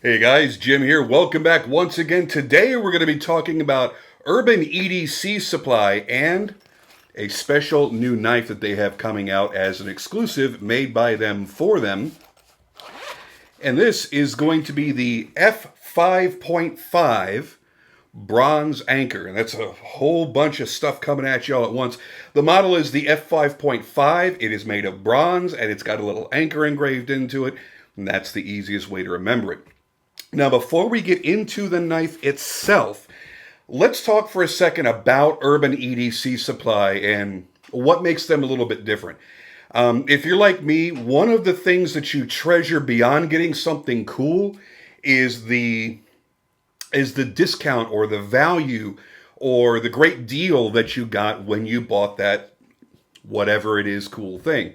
Hey guys, Jim here. Welcome back once again. Today we're going to be talking about Urban EDC Supply and a special new knife that they have coming out as an exclusive made by them for them. And this is going to be the F5.5 bronze anchor. And that's a whole bunch of stuff coming at you all at once. The model is the F5.5. It is made of bronze and it's got a little anchor engraved into it. And that's the easiest way to remember it. Now, before we get into the knife itself, let's talk for a second about Urban EDC Supply and what makes them a little bit different. If you're like me, one of the things that you treasure beyond getting something cool is the discount or the value or the great deal that you got when you bought that whatever it is cool thing.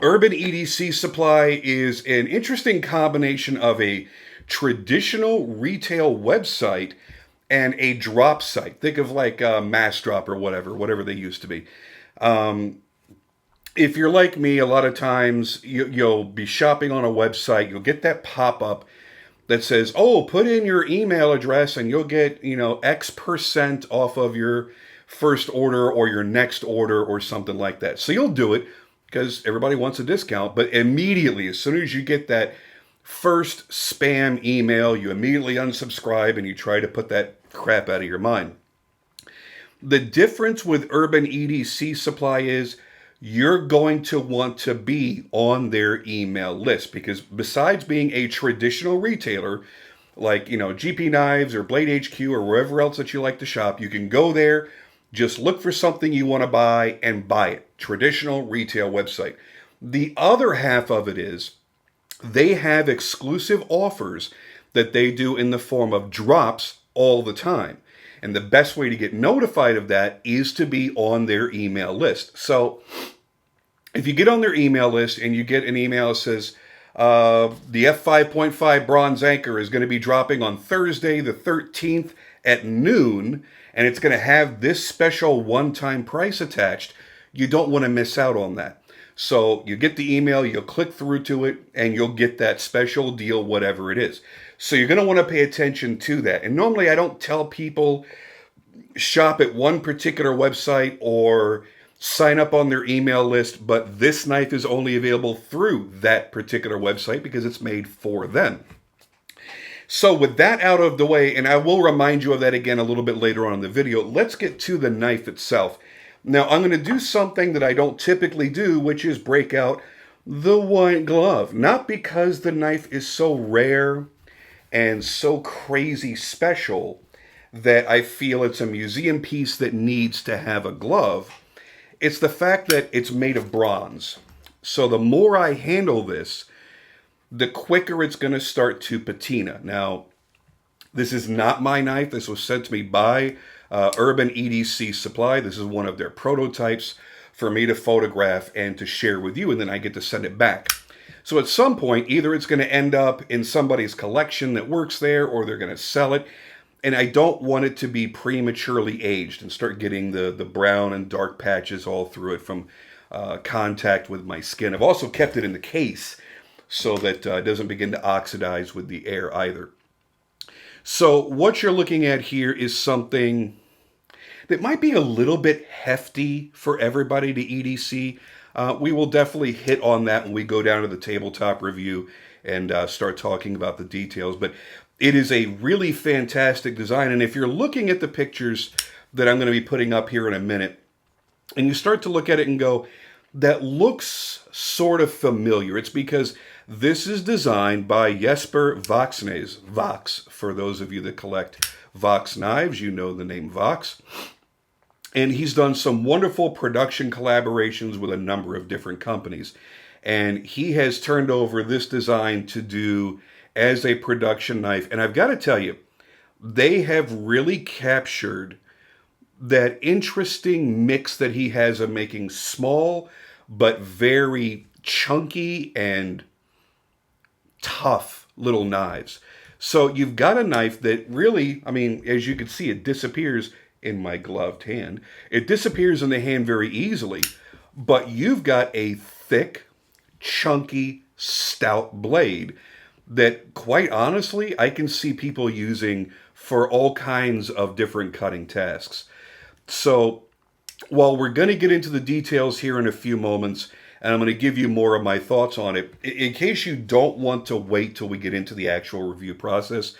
Urban EDC Supply is an interesting combination of a traditional retail website and a drop site. Think of like Mass Drop or whatever they used to be. If you're like me, a lot of times you'll be shopping on a website, you'll get that pop-up that says, oh, put in your email address and you'll get, X% off of your first order or your next order or something like that. So you'll do it because everybody wants a discount, but immediately, as soon as you get that first spam email, you immediately unsubscribe and you try to put that crap out of your mind. The difference with Urban EDC Supply is you're going to want to be on their email list because besides being a traditional retailer, like, GP Knives or Blade HQ or wherever else that you like to shop, you can go there, just look for something you want to buy and buy it. Traditional retail website. The other half of it is they have exclusive offers that they do in the form of drops all the time. And the best way to get notified of that is to be on their email list. So if you get on their email list and you get an email that says, the F5.5 bronze anchor is going to be dropping on Thursday the 13th at noon, and it's going to have this special one-time price attached, you don't want to miss out on that. So you get the email, you'll click through to it, and you'll get that special deal, whatever it is. So you're going to want to pay attention to that. And normally I don't tell people shop at one particular website or sign up on their email list, but this knife is only available through that particular website because it's made for them. So with that out of the way, and I will remind you of that again a little bit later on in the video, let's get to the knife itself. Now, I'm going to do something that I don't typically do, which is break out the white glove. Not because the knife is so rare and so crazy special that I feel it's a museum piece that needs to have a glove. It's the fact that it's made of bronze. So the more I handle this, the quicker it's going to start to patina. Now, this is not my knife. This was sent to me by Urban EDC Supply. This is one of their prototypes for me to photograph and to share with you, and then I get to send it back. So at some point, either it's going to end up in somebody's collection that works there, or they're going to sell it. And I don't want it to be prematurely aged and start getting the brown and dark patches all through it from contact with my skin. I've also kept it in the case so that it doesn't begin to oxidize with the air either. So what you're looking at here is something that might be a little bit hefty for everybody to EDC. We will definitely hit on that when we go down to the tabletop review and start talking about the details. But it is a really fantastic design. And if you're looking at the pictures that I'm going to be putting up here in a minute, and you start to look at it and go, that looks sort of familiar. It's because this is designed by Jesper Voxnaes, Vox, for those of you that collect Vox knives, you know the name Vox. And he's done some wonderful production collaborations with a number of different companies. And he has turned over this design to do as a production knife. And I've got to tell you, they have really captured that interesting mix that he has of making small but very chunky and tough little knives. So you've got a knife that really, I mean, as you can see, it disappears in my gloved hand. It disappears in the hand very easily, but you've got a thick, chunky, stout blade that, quite honestly, I can see people using for all kinds of different cutting tasks. So while we're going to get into the details here in a few moments, and I'm going to give you more of my thoughts on it, in case you don't want to wait till we get into the actual review process,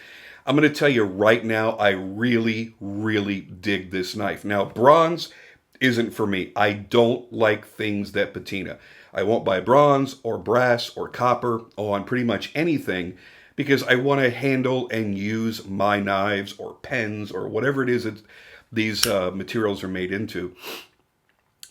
I'm going to tell you right now, I really, really dig this knife. Now, bronze isn't for me. I don't like things that patina. I won't buy bronze or brass or copper on pretty much anything because I want to handle and use my knives or pens or whatever it is that these materials are made into.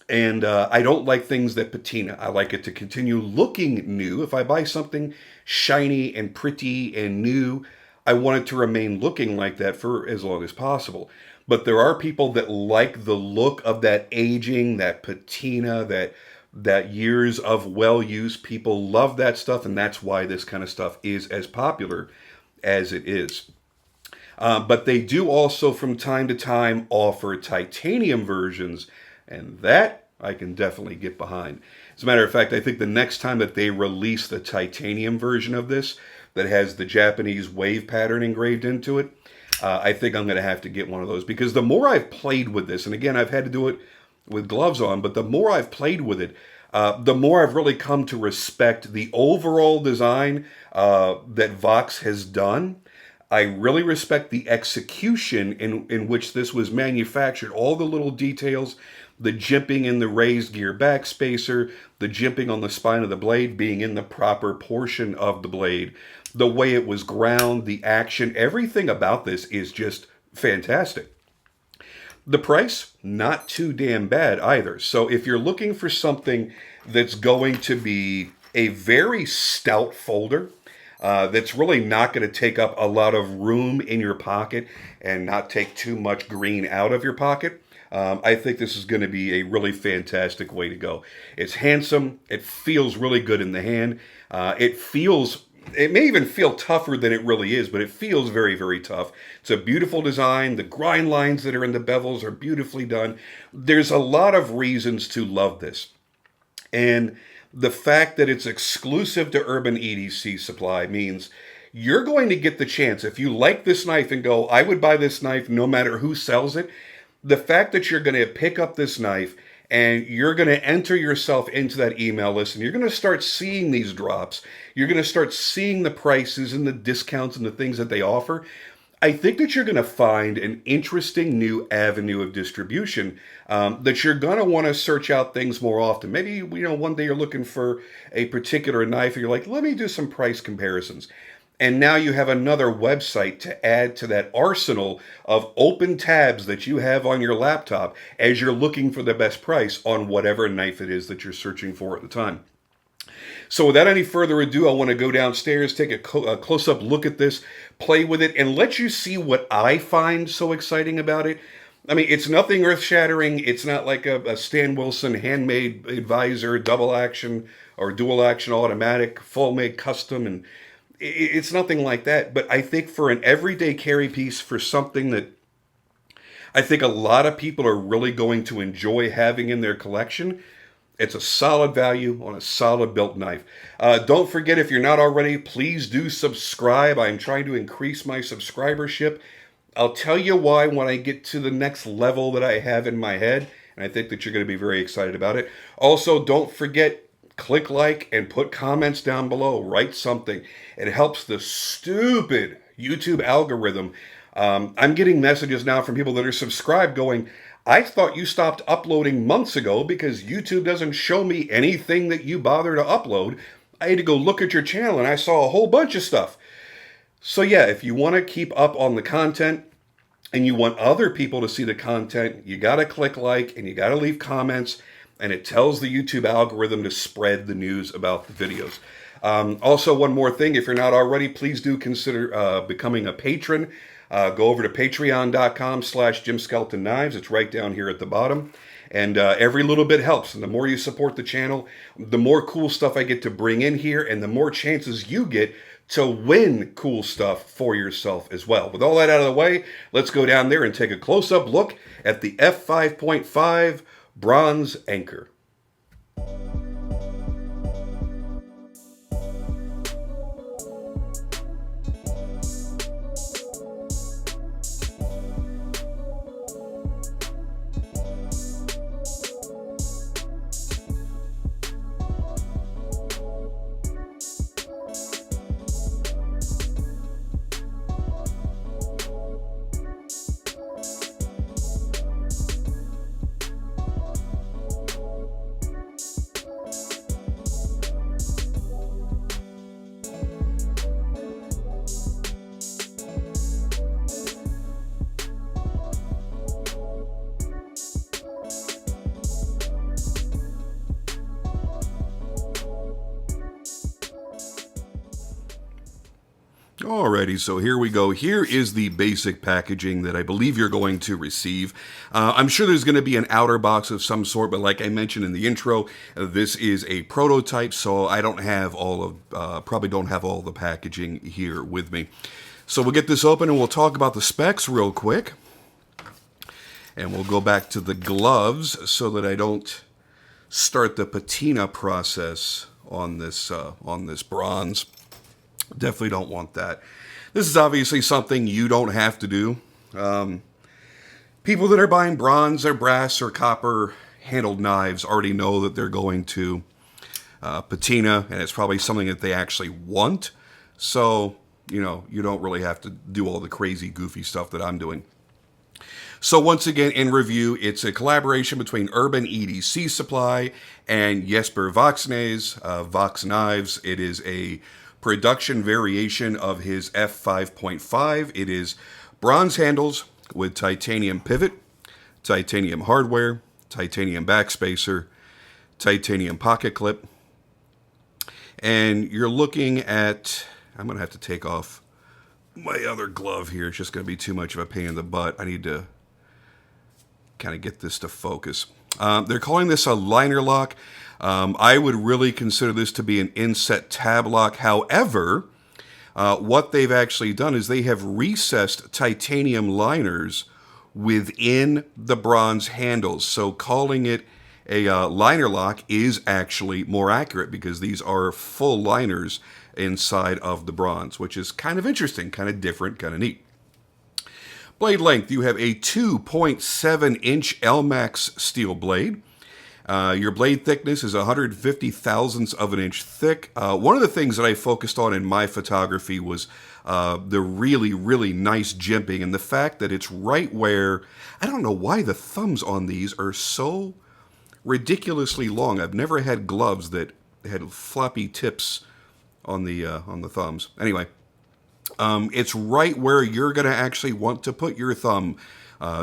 And I don't like things that patina. I like it to continue looking new. If I buy something shiny and pretty and new, I want it to remain looking like that for as long as possible. But there are people that like the look of that aging, that patina, that years of well use. People love that stuff, and that's why this kind of stuff is as popular as it is. But they do also from time to time offer titanium versions, and that I can definitely get behind. As a matter of fact, I think the next time that they release the titanium version of this that has the Japanese wave pattern engraved into it, I think I'm going to have to get one of those, because the more I've played with this, and again, I've had to do it with gloves on, but the more I've played with it, the more I've really come to respect the overall design that Vox has done. I really respect the execution in which this was manufactured. All the little details, the jimping in the raised gear back spacer, the jimping on the spine of the blade being in the proper portion of the blade, the way it was ground, the action, everything about this is just fantastic. The price, not too damn bad either. So if you're looking for something that's going to be a very stout folder, that's really not going to take up a lot of room in your pocket and not take too much green out of your pocket, I think this is going to be a really fantastic way to go. It's handsome. It feels really good in the hand. It may even feel tougher than it really is, but it feels very, very tough. It's a beautiful design. The grind lines that are in the bevels are beautifully done. There's a lot of reasons to love this. And the fact that it's exclusive to Urban EDC Supply means you're going to get the chance. If you like this knife and go, I would buy this knife no matter who sells it, the fact that you're going to pick up this knife and you're going to enter yourself into that email list and you're going to start seeing these drops, you're going to start seeing the prices and the discounts and the things that they offer, I think that you're going to find an interesting new avenue of distribution, that you're going to want to search out things more often. Maybe, one day you're looking for a particular knife and you're like, let me do some price comparisons. And now you have another website to add to that arsenal of open tabs that you have on your laptop as you're looking for the best price on whatever knife it is that you're searching for at the time. So without any further ado, I want to go downstairs, take a close-up look at this, play with it, and let you see what I find so exciting about it. I mean, it's nothing earth-shattering. It's not like a Stan Wilson handmade advisor, double action or dual action automatic, full-made custom, and it's nothing like that. But I think for an everyday carry piece, for something that I think a lot of people are really going to enjoy having in their collection, it's a solid value on a solid built knife. Don't forget, if you're not already, please do subscribe. I'm trying to increase my subscribership. I'll tell you why when I get to the next level that I have in my head, and I think that you're going to be very excited about it. Also, don't forget, click like and put comments down below. Write something. It helps the stupid YouTube algorithm. I'm getting messages now from people that are subscribed going, I thought you stopped uploading months ago because YouTube doesn't show me anything that you bother to upload. I had to go look at your channel and I saw a whole bunch of stuff. So yeah, if you want to keep up on the content and you want other people to see the content, you got to click like and you got to leave comments, and it tells the YouTube algorithm to spread the news about the videos. Also, one more thing, if you're not already, please do consider becoming a patron. Go over to patreon.com/JimSkeltonKnives. It's right down here at the bottom. And every little bit helps. And the more you support the channel, the more cool stuff I get to bring in here, and the more chances you get to win cool stuff for yourself as well. With all that out of the way, let's go down there and take a close-up look at the F5.5 Bronze Anchor. Alrighty, so here we go. Here is the basic packaging that I believe you're going to receive. I'm sure there's going to be an outer box of some sort, but like I mentioned in the intro, this is a prototype, so I don't have all of, probably don't have all the packaging here with me. So we'll get this open and we'll talk about the specs real quick. And we'll go back to the gloves so that I don't start the patina process on this bronze. Definitely don't want that. This is obviously something you don't have to do. People that are buying bronze or brass or copper handled knives already know that they're going to patina, and it's probably something that they actually want. So, you know, you don't really have to do all the crazy, goofy stuff that I'm doing. So once again, in review, it's a collaboration between Urban EDC Supply and Jesper Voxnaes Voxnaes. It is a production variation of his F5.5. It is bronze handles with titanium pivot, titanium hardware, titanium backspacer, titanium pocket clip. And you're looking at, I'm going to have to take off my other glove here. It's just going to be too much of a pain in the butt. I need to kind of get this to focus. They're calling this a liner lock. I would really consider this to be an inset tab lock. However, what they've actually done is they have recessed titanium liners within the bronze handles. So calling it a liner lock is actually more accurate because these are full liners inside of the bronze, which is kind of interesting, kind of different, kind of neat. Blade length, you have a 2.7-inch Elmax steel blade. Your blade thickness is 150 thousandths of an inch thick. One of the things that I focused on in my photography was the really, really nice jimping and the fact that it's right where, I don't know why the thumbs on these are so ridiculously long. I've never had gloves that had floppy tips on the thumbs. Anyway, it's right where you're going to actually want to put your thumb.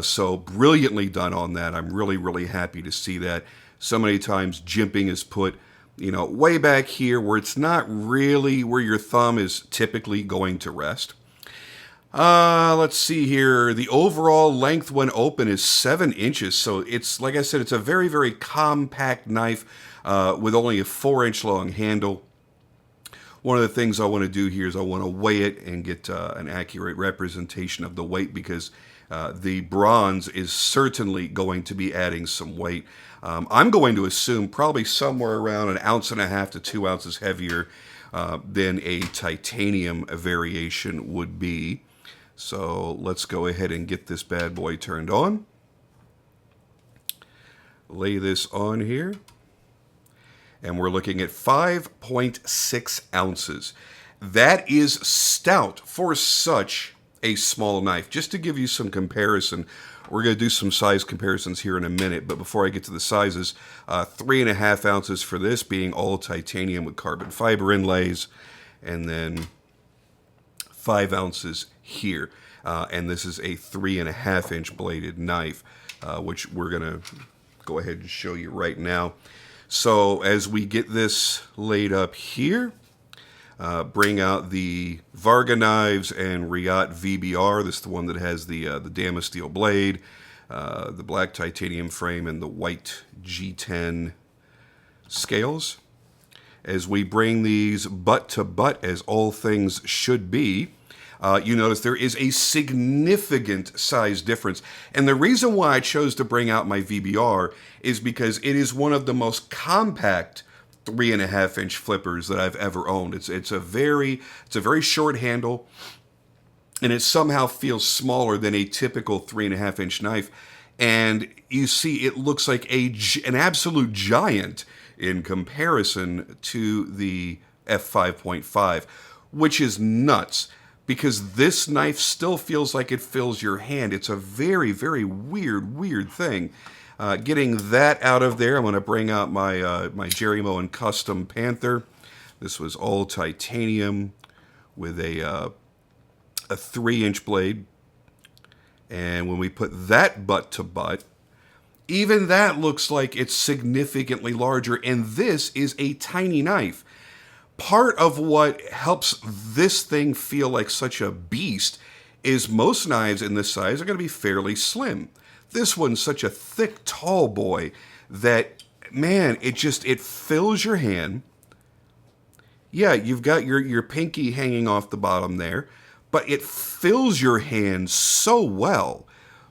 So brilliantly done on that. I'm really, really happy to see that. So many times jimping is put, you know, way back here where it's not really where your thumb is typically going to rest. Let's see here. The overall length when open is 7 inches. So it's, like I said, it's a very, very compact knife with only a 4-inch long handle. One of the things I want to do here is I want to weigh it and get an accurate representation of the weight because the bronze is certainly going to be adding some weight. I'm going to assume probably somewhere around 1.5 ounces to 2 ounces heavier than a titanium variation would be. So let's go ahead and get this bad boy turned on. Lay this on here. And we're looking at 5.6 ounces. That is stout for such a small knife. Just to give you some comparison, we're going to do some size comparisons here in a minute, but before I get to the sizes, 3.5 ounces for this being all titanium with carbon fiber inlays, and then 5 ounces here. And this is a 3.5-inch bladed knife, which we're going to go ahead and show you right now. So as we get this laid up here, bring out the Varga knives and Riot VBR. This is the one that has the Dama steel blade, the black titanium frame, and the white G10 scales. As we bring these butt to butt, as all things should be, you notice there is a significant size difference. And the reason why I chose to bring out my VBR is because it is one of the most compact 3.5-inch flippers that I've ever owned. It's a very short handle, and it somehow feels smaller than a typical 3.5-inch knife. And you see, it looks like an absolute giant in comparison to the F5.5, which is nuts. Because this knife still feels like it fills your hand. It's a very, very weird thing. Getting that out of there, I'm going to bring out my my Jerry Moen Custom Panther. This was all titanium with a 3-inch blade. And when we put that butt to butt, even that looks like it's significantly larger. And this is a tiny knife. Part of what helps this thing feel like such a beast is most knives in this size are going to be fairly slim. This one's such a thick, tall boy that, man, it fills your hand. Yeah, you've got your pinky hanging off the bottom there, but it fills your hand so well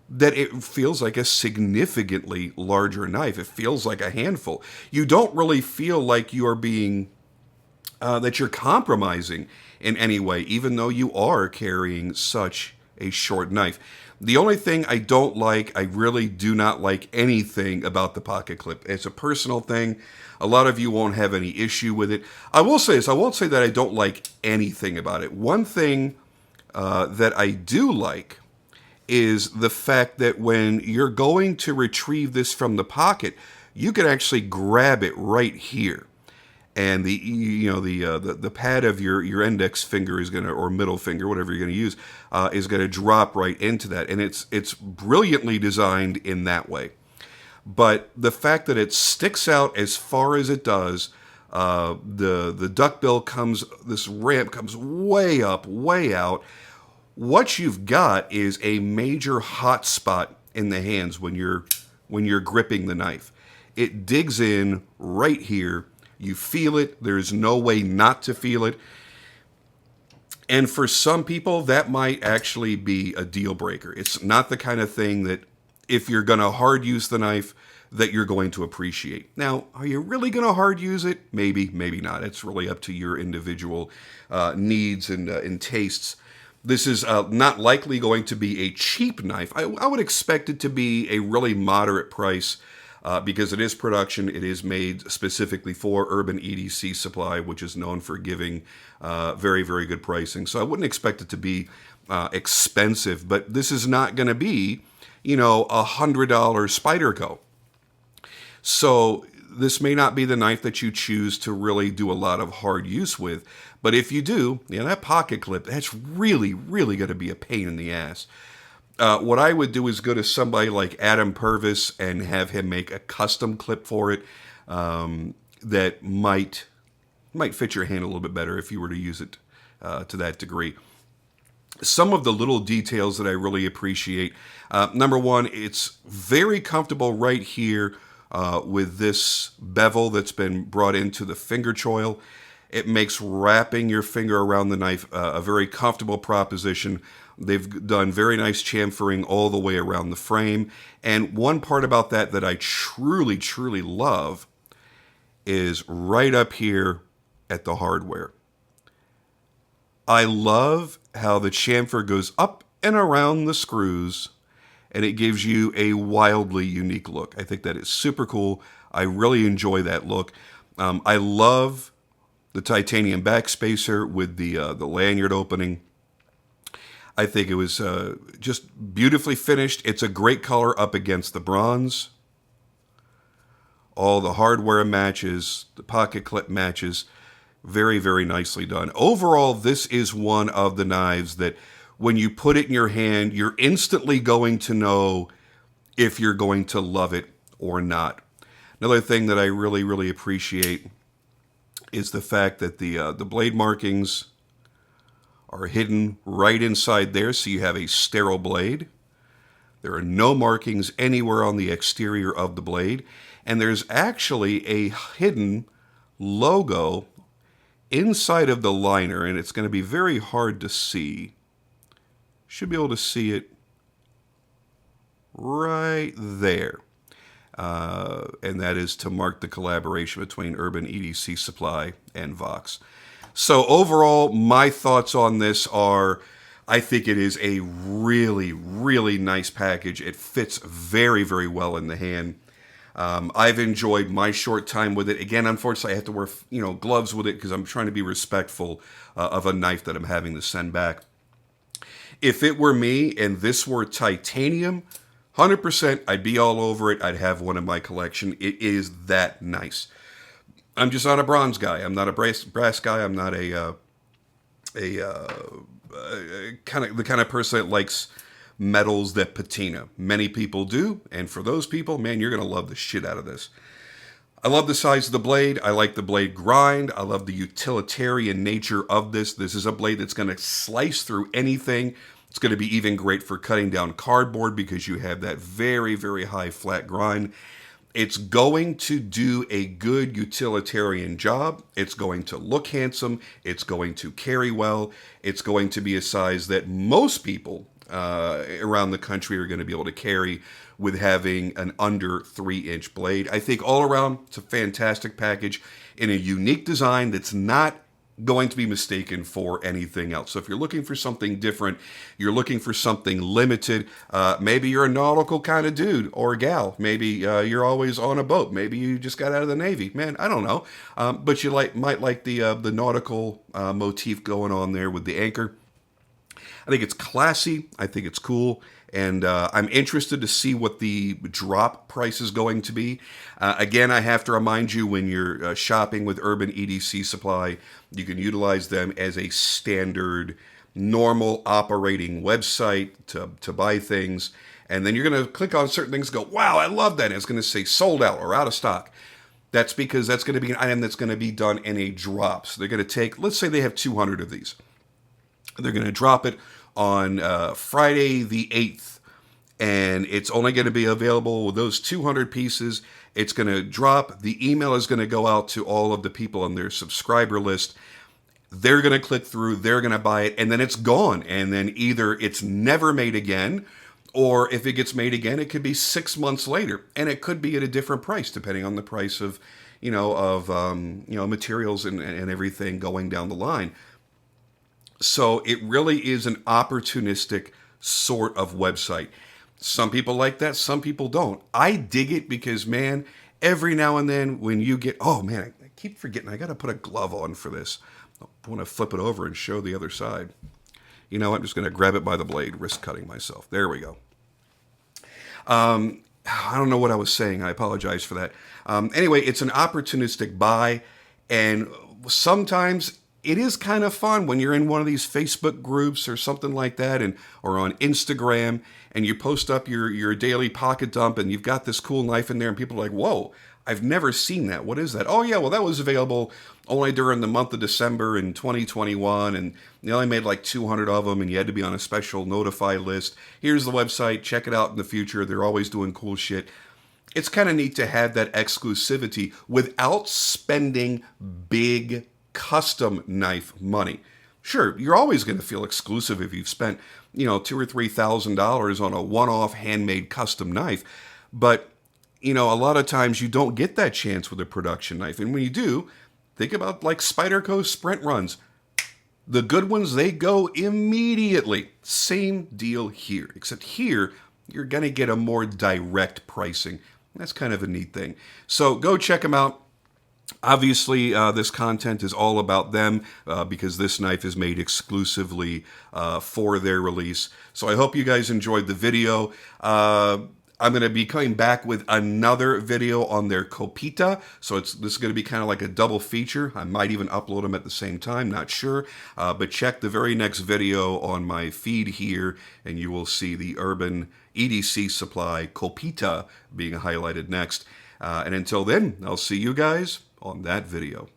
that it feels like a significantly larger knife. It feels like a handful. You don't really feel like you are being that you're compromising in any way, even though you are carrying such a short knife. The only thing I don't like, I really do not like anything about the pocket clip. It's a personal thing. A lot of you won't have any issue with it. I will say this, I won't say that I don't like anything about it. One thing that I do like is the fact that when you're going to retrieve this from the pocket, you can actually grab it right here. And the pad of your index finger is gonna, or middle finger, whatever you're gonna use, is gonna drop right into that, and it's brilliantly designed in that way. But the fact that it sticks out as far as it does, the duckbill comes, this ramp comes way up, way out. What you've got is a major hot spot in the hands when you're gripping the knife. It digs in right here. You feel it. There's no way not to feel it. And for some people, that might actually be a deal breaker. It's not the kind of thing that if you're going to hard use the knife, that you're going to appreciate. Now, are you really going to hard use it? Maybe, maybe not. It's really up to your individual needs and tastes. This is not likely going to be a cheap knife. I would expect it to be a really moderate price. Because it is production, it is made specifically for Urban EDC Supply, which is known for giving very, very good pricing. So I wouldn't expect it to be expensive, but this is not going to be, $100 Spyderco. So this may not be the knife that you choose to really do a lot of hard use with, but if you do, that pocket clip, that's really, really going to be a pain in the ass. What I would do is go to somebody like Adam Purvis and have him make a custom clip for it that might fit your hand a little bit better if you were to use it to that degree. Some of the little details that I really appreciate. Number one, it's very comfortable right here with this bevel that's been brought into the finger choil. It makes wrapping your finger around the knife a very comfortable proposition. They've done very nice chamfering all the way around the frame. And one part about that I truly, truly love is right up here at the hardware. I love how the chamfer goes up and around the screws, and it gives you a wildly unique look. I think that is super cool. I really enjoy that look. I love the titanium backspacer with the lanyard opening. I think it was just beautifully finished. It's a great color up against the bronze. All the hardware matches, the pocket clip matches. Very, very nicely done. Overall, this is one of the knives that when you put it in your hand, you're instantly going to know if you're going to love it or not. Another thing that I really, really appreciate is the fact that the blade markings are hidden right inside there, so you have a sterile blade. There are no markings anywhere on the exterior of the blade, and there's actually a hidden logo inside of the liner, and it's going to be very hard to see. Should be able to see it right there. And that is to mark the collaboration between Urban EDC Supply and Vox. So overall, my thoughts on this are, I think it is a really, really nice package. It fits very, very well in the hand. I've enjoyed my short time with it. Again, unfortunately, I have to wear gloves with it because I'm trying to be respectful of a knife that I'm having to send back. If it were me and this were titanium, 100%, I'd be all over it. I'd have one in my collection. It is that nice. I'm just not a bronze guy. I'm not a brass guy. I'm not the kind of person that likes metals that patina. Many people do, and for those people, man, you're going to love the shit out of this. I love the size of the blade. I like the blade grind. I love the utilitarian nature of this. This is a blade that's going to slice through anything. It's going to be even great for cutting down cardboard because you have that very, very high flat grind. It's going to do a good utilitarian job. It's going to look handsome. It's going to carry well. It's going to be a size that most people around the country are going to be able to carry with having an under 3-inch blade. I think all around, it's a fantastic package in a unique design that's not going to be mistaken for anything else. So if you're looking for something different, you're looking for something limited, maybe you're a nautical kind of dude or gal, maybe you're always on a boat, maybe you just got out of the Navy, man, I don't know, but you might like the nautical motif going on there with the anchor. I think it's classy, I think it's cool, and I'm interested to see what the drop price is going to be. Again, I have to remind you, when you're shopping with Urban EDC Supply, you can utilize them as a standard, normal operating website to buy things. And then you're going to click on certain things and go, wow, I love that. And it's going to say sold out or out of stock. That's because that's going to be an item that's going to be done in a drop. So they're going to take, let's say they have 200 of these. They're going to drop it on Friday the 8th, and it's only going to be available with those 200 pieces. It's going to drop. The email is going to go out to all of the people on their subscriber list. They're going to click through, they're going to buy it, and then it's gone. And then either it's never made again, or if it gets made again, it could be 6 months later, and it could be at a different price depending on the price of, materials and everything going down the line. So it really is an opportunistic sort of website. Some people like that, some people don't. I dig it because, man, every now and then when you get, oh man, I keep forgetting, I got to put a glove on for this. I want to flip it over and show the other side. You know, I'm just going to grab it by the blade, risk cutting myself. There we go. I don't know what I was saying. I apologize for that. Anyway, it's an opportunistic buy, and sometimes it is kind of fun when you're in one of these Facebook groups or something like that, or on Instagram, and you post up your daily pocket dump, and you've got this cool knife in there, and people are like, whoa, I've never seen that. What is that? Oh yeah, well, that was available only during the month of December in 2021, and they only made like 200 of them, and you had to be on a special notify list. Here's the website. Check it out in the future. They're always doing cool shit. It's kind of neat to have that exclusivity without spending big custom knife money. Sure, you're always going to feel exclusive if you've spent, $2,000 or $3,000 on a one-off handmade custom knife. But, a lot of times you don't get that chance with a production knife. And when you do, think about like Spyderco sprint runs. The good ones, they go immediately. Same deal here, except here you're going to get a more direct pricing. That's kind of a neat thing. So go check them out. Obviously, this content is all about them because this knife is made exclusively for their release. So I hope you guys enjoyed the video. I'm going to be coming back with another video on their Copita. So this is going to be kind of like a double feature. I might even upload them at the same time, not sure. But check the very next video on my feed here, and you will see the Urban EDC Supply Copita being highlighted next. And until then, I'll see you guys on that video.